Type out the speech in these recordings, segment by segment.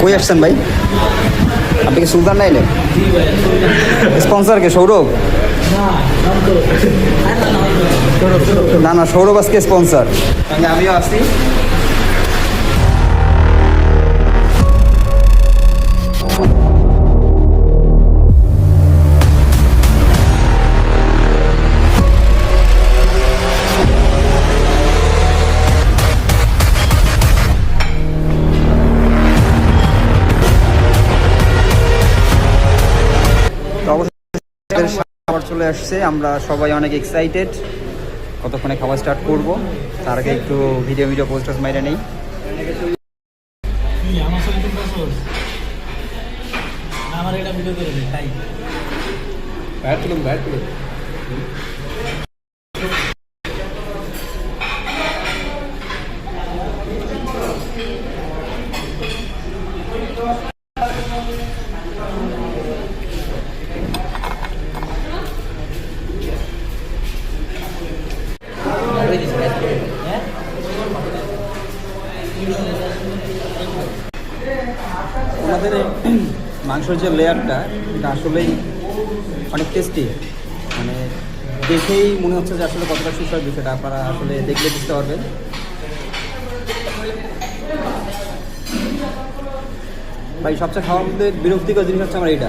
কই আসছেন ভাই? আপনি কি সুলতান নাইলে? স্পন্সর কে সৌরভ? না না, সৌরভ আজকে স্পন্সর, আমিও আসছি। খাবার চলে আসছে, আমরা সবাই অনেক এক্সাইটেড কতক্ষণে খাবার স্টার্ট করব। তার আগে একটু ভিডিও পোস্টার্স মাইরে নেই। আমাদের মাংসের যে লেয়ারটা, এটা আসলেই অনেক টেস্টি, মানে দেখেই মনে হচ্ছে যে আসলে কতটা সুস্বাদু সেটা আপনারা আসলে দেখলে বুঝতে পারবেন। ভাই সবচেয়ে খাওয়ার মধ্যে বিরক্তিকর জিনিস হচ্ছে আমার এইটা।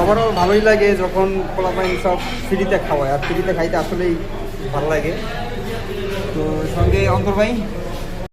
আমারও ভালোই লাগে যখন পোলাপাইন সব ফ্রিতে খাওয়ায়, আর ফ্রিতে খাইতে আসলেই ভালো লাগে। তো সঙ্গে অন্তর ভাই